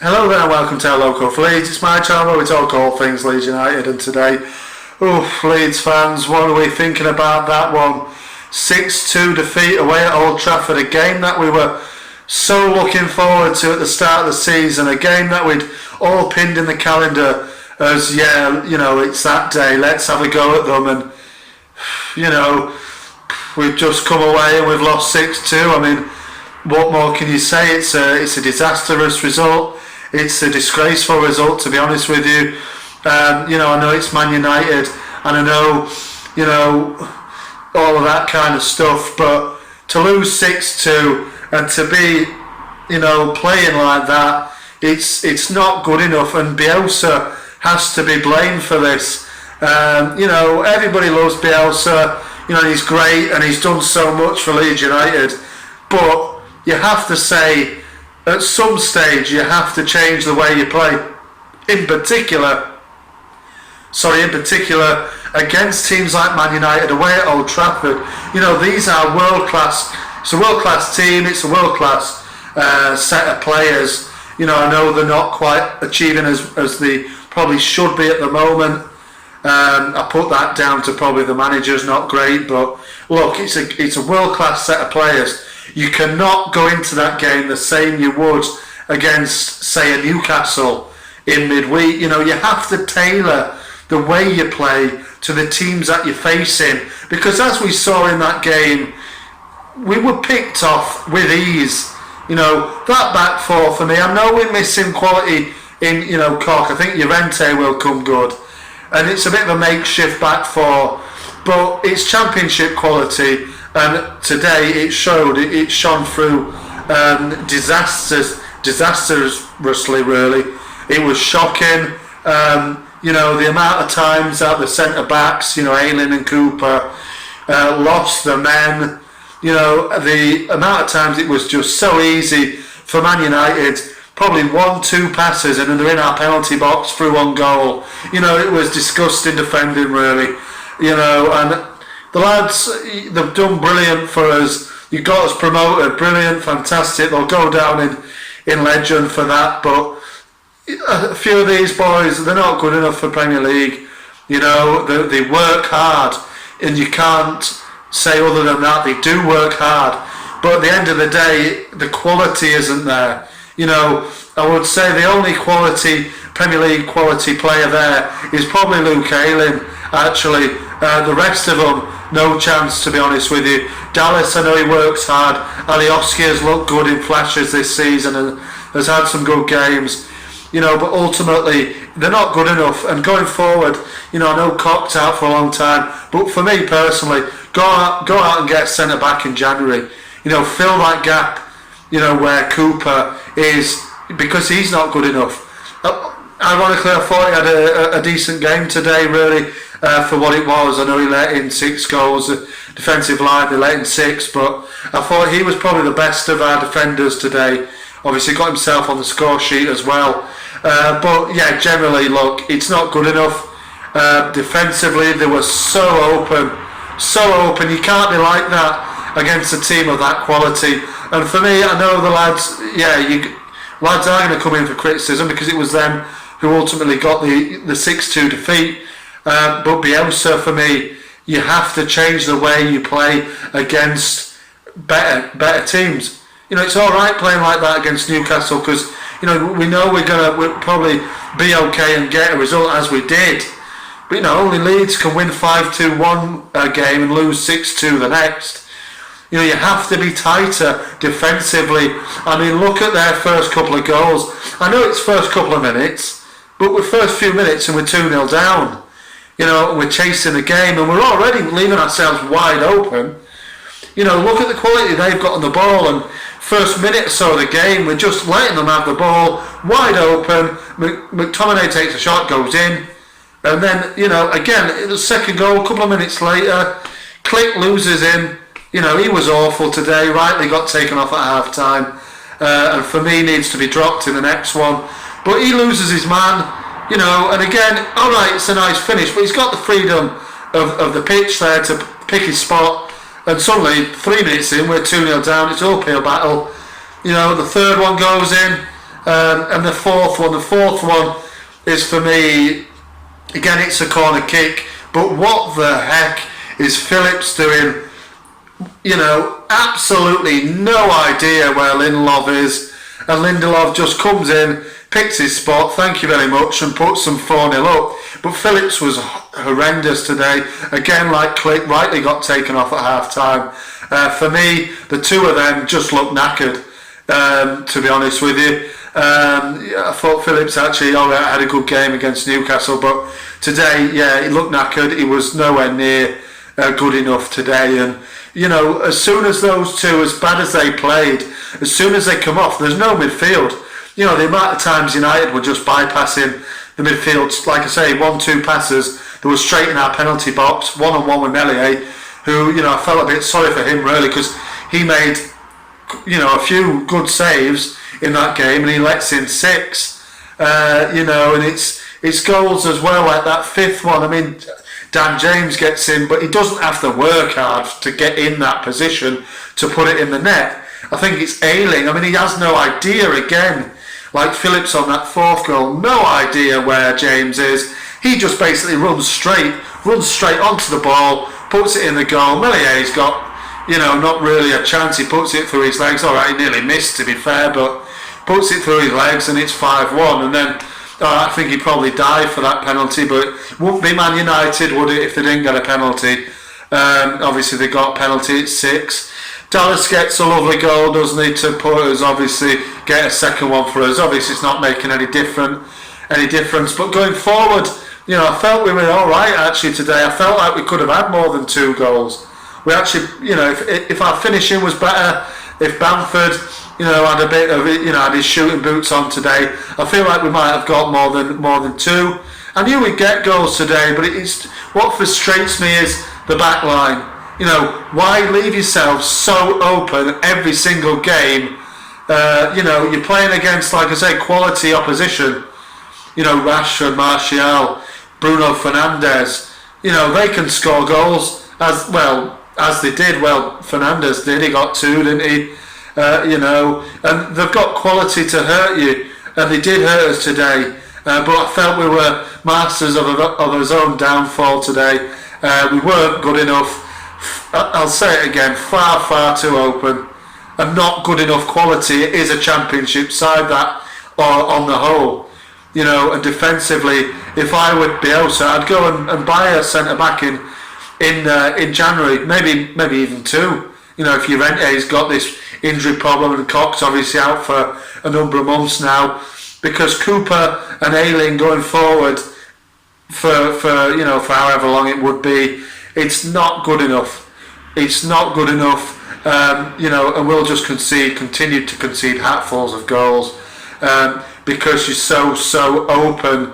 Hello there and welcome to our local for Leeds. It's my channel where we talk all things Leeds United, and today, Leeds fans, what are we thinking about that one? 6-2 defeat away at Old Trafford, a game that we were so looking forward to at the start of the season, a game that we'd all pinned in the calendar as, it's that day, let's have a go at them, and, we've just come away and we've lost 6-2. I mean, what more can you say? It's a disastrous result. It's a disgraceful result, to be honest with you. I know it's Man United, and I know, all of that kind of stuff, but to lose 6-2 and to be, playing like that, it's not good enough, and Bielsa has to be blamed for this. Everybody loves Bielsa, he's great and he's done so much for Leeds United, but you have to say, at some stage, you have to change the way you play. In particular, against teams like Man United away at Old Trafford. These are world class. It's a world class team. It's a world class set of players. I know they're not quite achieving as they probably should be at the moment. I put that down to probably the manager's not great, but look, it's a world class set of players. You cannot go into that game the same you would against, say, a Newcastle in midweek. You have to tailor the way you play to the teams that you're facing, because as we saw in that game, we were picked off with ease. That back four for me, I know we're missing quality in, Koch. I think Llorente will come good, and it's a bit of a makeshift back four, but it's championship quality. And today it shone through disastrously, really. It was shocking. The amount of times that the centre backs, Ayling and Cooper, lost the men. The amount of times it was just so easy for Man United. Probably 1-2 passes and they're in our penalty box through one goal. It was disgusting defending, really. And the lads, they've done brilliant for us. You got us promoted, brilliant, fantastic. They'll go down in legend for that. But a few of these boys, they're not good enough for Premier League. They work hard, and you can't say other than that. They do work hard, but at the end of the day, the quality isn't there. I would say the only Premier League quality player there is probably Luke Ayling. Actually, the rest of them, no chance, to be honest with you. Dallas, I know he works hard. Alioski has looked good in flashes this season and has had some good games. But ultimately, they're not good enough. And going forward, I know Koch's out for a long time, but for me personally, go out and get a centre back in January. Fill that gap, where Cooper is, because he's not good enough. Ironically, I thought he had a decent game today, really, for what it was. I know he let in 6 goals, defensive line, they let in 6, but I thought he was probably the best of our defenders today. Obviously got himself on the score sheet as well. But yeah, generally, look, it's not good enough. Defensively, they were so open. You can't be like that against a team of that quality. And for me, I know the lads, lads are going to come in for criticism because it was them who ultimately got the 6-2 defeat. But Bielsa, for me, you have to change the way you play against better teams. It's all right playing like that against Newcastle because we know we'll probably be okay and get a result as we did. But only Leeds can win 5-2 one game and lose 6-2 the next. You have to be tighter defensively. I mean, look at their first couple of goals. I know it's first couple of minutes, but we're first few minutes and we're 2-0 down. We're chasing the game and we're already leaving ourselves wide open. Look at the quality they've got on the ball, and first minute or so of the game, we're just letting them have the ball wide open. McTominay takes a shot, goes in, and then, again, the second goal, a couple of minutes later, Klich loses him. He was awful today, rightly got taken off at half time, and for me needs to be dropped in the next one. But he loses his man, and again, alright, it's a nice finish, but he's got the freedom of the pitch there to pick his spot, and suddenly, 3 minutes in, we're 2-0 down, it's an uphill battle. The third one goes in, And the fourth one is for me, again, it's a corner kick, but what the heck is Phillips doing? You know, absolutely no idea where Lindelof is, and Lindelof just comes in, picks his spot, thank you very much, and puts them 4-0 up. But Phillips was horrendous today. Again, like Click, rightly got taken off at half time. For me, the two of them just looked knackered, to be honest with you. I thought Phillips actually had a good game against Newcastle, but today, yeah, he looked knackered. He was nowhere near good enough today. And, you know, as soon as those two, as bad as they played, as soon as they come off, there's no midfield. You know, the amount of times United were just bypassing the midfield, like I say, 1-2 passes that were straight in our penalty box, one-on-one with Meslier, who, you know, I felt a bit sorry for him really, because he made, you know, a few good saves in that game, and he lets in 6. You know, and it's goals as well, like that fifth one. I mean, Dan James gets in, but he doesn't have to work hard to get in that position to put it in the net. I think it's Ayling. I mean, he has no idea again. Like Phillips on that fourth goal, no idea where James is. He just basically runs straight onto the ball, puts it in the goal. Mellier's got, you know, not really a chance. He puts it through his legs. All right, he nearly missed, to be fair, but puts it through his legs, and it's 5-1. And then I think he'd probably die for that penalty, but it wouldn't be Man United, would it, if they didn't get a penalty? Obviously, they got a penalty at 6. Dallas gets a lovely goal, doesn't he, to put us, obviously, get a second one for us. Obviously, it's not making any difference. But going forward, you know, I felt we were all right, actually, today. I felt like we could have had more than 2 goals. We actually, you know, if our finishing was better, if Bamford, you know, had a bit of, you know, had his shooting boots on today, I feel like we might have got more than 2. I knew we'd get goals today, but it's what frustrates me is the back line. You know, why leave yourself so open every single game? You know, you're playing against, like I say, quality opposition. You know, Rashford, Martial, Bruno Fernandes. You know, they can score goals as well as they did. Well, Fernandes did. He got 2, didn't he? You know, and they've got quality to hurt you, and they did hurt us today. But I felt we were masters of our own downfall today. We weren't good enough. I'll say it again, far too open, and not good enough quality. It is a championship side that, or on the whole, you know. And defensively, if I were Bielsa, I'd go and buy a centre back in January, maybe even 2. You know, if Llorente's got this injury problem, and Cox obviously out for a number of months now, because Cooper and Ayling going forward for you know, for however long it would be, it's not good enough. It's not good enough, you know, and we'll just continue to concede hatfuls of goals because you're so open.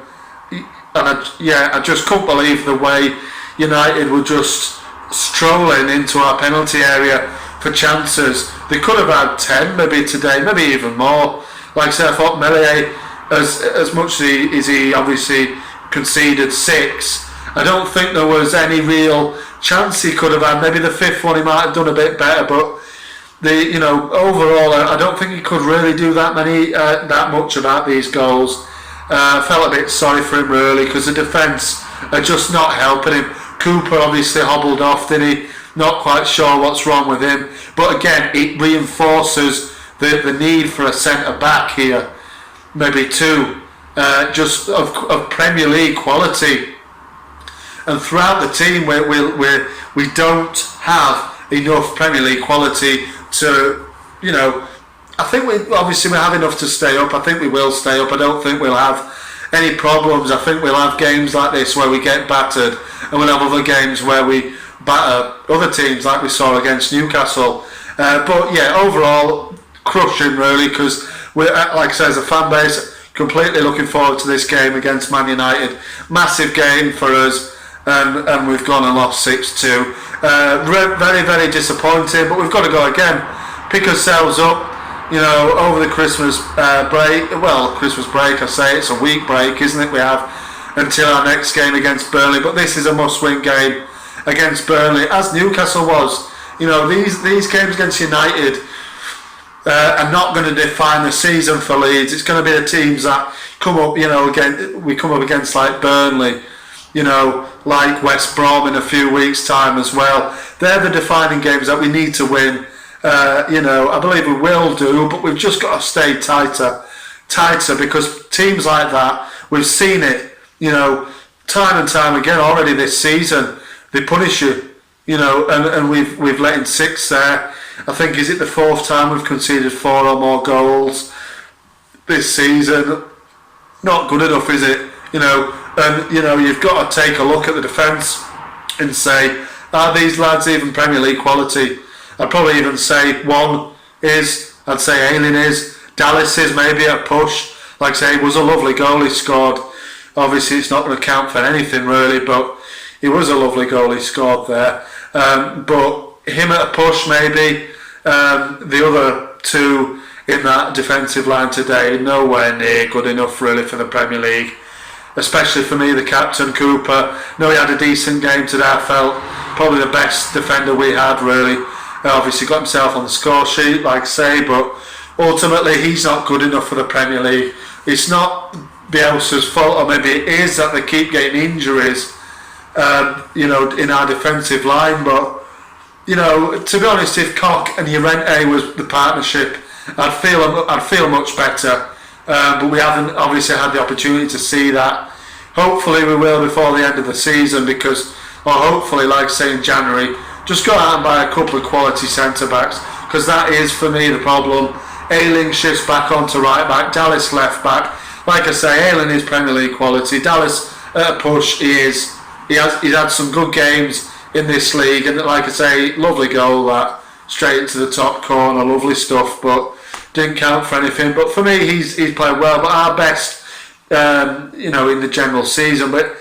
And I just couldn't believe the way United were just strolling into our penalty area for chances. They could have had 10 maybe today, maybe even more. Like I said, I thought Meslier, as much as he obviously conceded 6, I don't think there was any real chance he could have had. Maybe the 5th one he might have done a bit better, but you know, overall I don't think he could really do that much about these goals. I felt a bit sorry for him really, because the defence are just not helping him. Cooper obviously hobbled off, did he? Not quite sure what's wrong with him, but again, it reinforces the need for a centre back here, maybe 2, just of Premier League quality. And throughout the team, we don't have enough Premier League quality to, you know. I think we have enough to stay up. I think we will stay up. I don't think we'll have any problems. I think we'll have games like this where we get battered, and we'll have other games where we batter other teams like we saw against Newcastle. But yeah, overall, crushing really, because we're, like I say, as a fan base, completely looking forward to this game against Man United. Massive game for us. And we've gone and lost 6-2. Very, very disappointing, but we've got to go again. Pick ourselves up, you know, over the Christmas break. Well, Christmas break, I say, it's a week break, isn't it? We have until our next game against Burnley, but this is a must-win game against Burnley, as Newcastle was. You know, these games against United, are not going to define the season for Leeds. It's going to be the teams that come up, again, we come up against like Burnley, like West Brom in a few weeks' time as well. They're the defining games that we need to win. I believe we will do, but we've just got to stay tighter, because teams like that, we've seen it, time and time again already this season. They punish you, and we've let in 6 there. I think, is it the 4th time we've conceded 4 or more goals this season? Not good enough, is it? And you've got to take a look at the defence and say, are these lads even Premier League quality? I'd probably even say one is. I'd say Ayling is. Dallas is maybe a push. Like I say, it was a lovely goal he scored. Obviously, it's not going to count for anything really, but it was a lovely goal he scored there. But him at a push maybe. The other 2 in that defensive line today, nowhere near good enough really for the Premier League. Especially for me, the captain, Cooper. No, he had a decent game today, I felt. Probably the best defender we had really. Obviously got himself on the score sheet, like I say, but ultimately he's not good enough for the Premier League. It's not Bielsa's fault, or maybe it is that they keep getting injuries, in our defensive line. But to be honest, if Koch and Llorente was the partnership, I'd feel much better. But we haven't obviously had the opportunity to see that. Hopefully we will before the end of the season, or hopefully, like I say, in January, just go out and buy a couple of quality centre-backs, because that is, for me, the problem. Ayling shifts back onto right-back, Dallas left-back. Like I say, Ayling is Premier League quality. Dallas, at a push, he's had some good games in this league, and like I say, lovely goal, that, straight into the top corner, lovely stuff, but didn't count for anything. But for me, he's played well, but our best, in the general season, but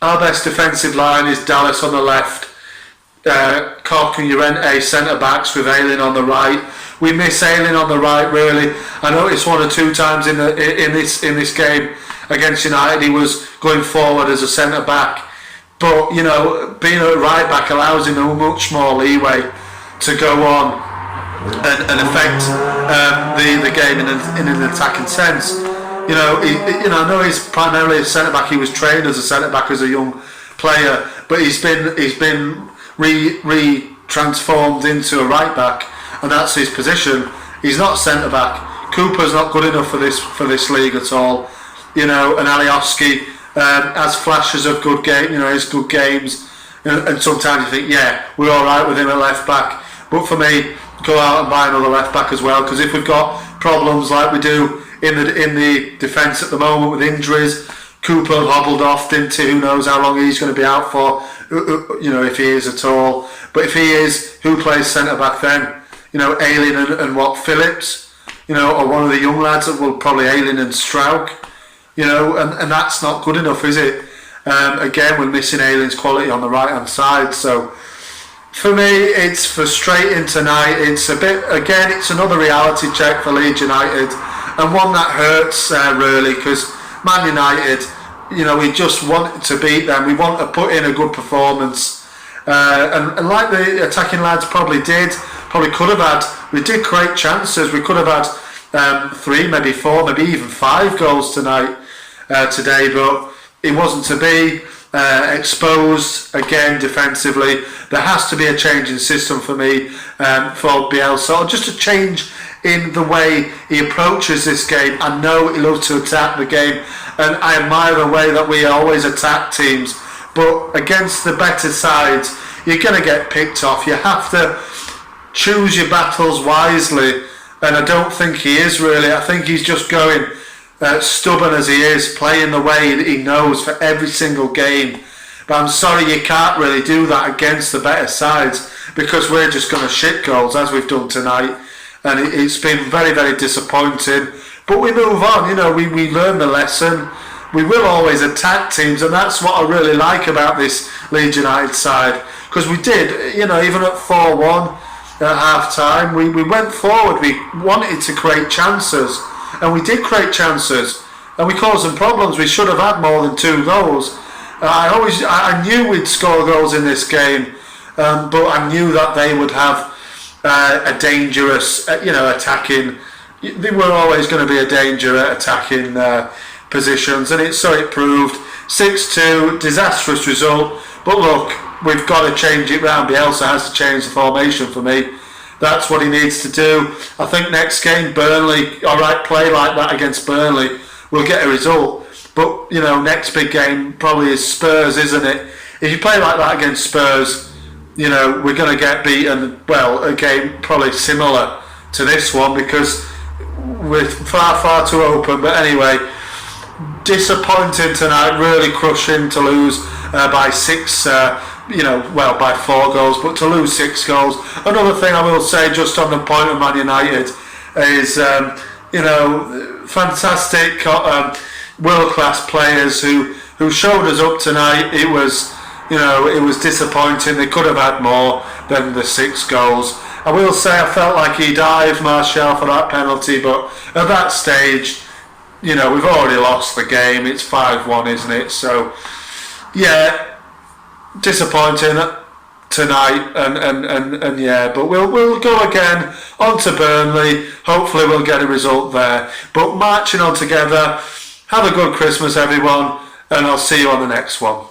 our best defensive line is Dallas on the left, Koch and Llorente centre-backs with Ayling on the right. We miss Ayling on the right really. I noticed 1 or 2 times in this game against United he was going forward as a centre-back, but being a right-back allows him much more leeway to go on and affect the game in an attacking sense. I know he's primarily a centre-back. He was trained as a centre-back as a young player, but he's been transformed into a right back, and that's his position. He's not centre back. Cooper's not good enough for this league at all. And Alioski has flashes of good game. His good games, and sometimes you think, yeah, we're all right with him at left back. But for me, go out and buy another left back as well, because if we've got problems like we do in the defence at the moment with injuries, Cooper hobbled off into who knows how long he's going to be out for, if he is at all. But if he is, who plays centre back then? Ayling and Phillips, or one of the young lads that will probably Ayling and Strauch, and that's not good enough, is it? Again, we're missing Ayling's quality on the right hand side. So for me, it's frustrating tonight. It's it's another reality check for Leeds United, and one that hurts really, because Man United, we just want to beat them. We want to put in a good performance, and like the attacking lads probably could have had. We did create chances. We could have had 3, maybe 4, maybe even 5 goals today, but it wasn't to be. Exposed again defensively. There has to be a change in system for me, for Bielsa, or just a change in the way he approaches this game. I know he loves to attack the game, and I admire the way that we always attack teams, but against the better sides you're going to get picked off. You have to choose your battles wisely, and I don't think he is really. I think he's just going stubborn as he is, playing the way he knows for every single game. But I'm sorry, you can't really do that against the better sides, because we're just going to shit goals as we've done tonight, and it's been very, very disappointing. But we move on, we learn the lesson. We will always attack teams, and that's what I really like about this Leeds United side, because we did, even at 4-1 at half time, we went forward, we wanted to create chances. And we did create chances, and we caused them problems. We should have had more than 2 goals. I knew we'd score goals in this game, but I knew that they would have a dangerous, attacking. They were always going to be a danger at attacking positions, and so it proved. 6-2, disastrous result. But look, we've got to change it round. Bielsa has to change the formation for me. That's what he needs to do. I think next game, Burnley, alright, play like that against Burnley, we'll get a result. But, next big game probably is Spurs, isn't it? If you play like that against Spurs, we're going to get beaten, well, a game probably similar to this one, because we're far too open. But anyway, disappointing tonight, really crushing to lose by 6, by 4 goals, but to lose 6 goals. Another thing I will say, just on the point of Man United, is fantastic world-class players who showed us up tonight. It was disappointing. They could have had more than the 6 goals. I will say I felt like he dived, Martial, for that penalty, but at that stage, we've already lost the game. It's 5-1, isn't it? So, yeah, disappointing tonight, and yeah, but we'll go again on to Burnley. Hopefully we'll get a result there. But marching on together, have a good Christmas, everyone, and I'll see you on the next one.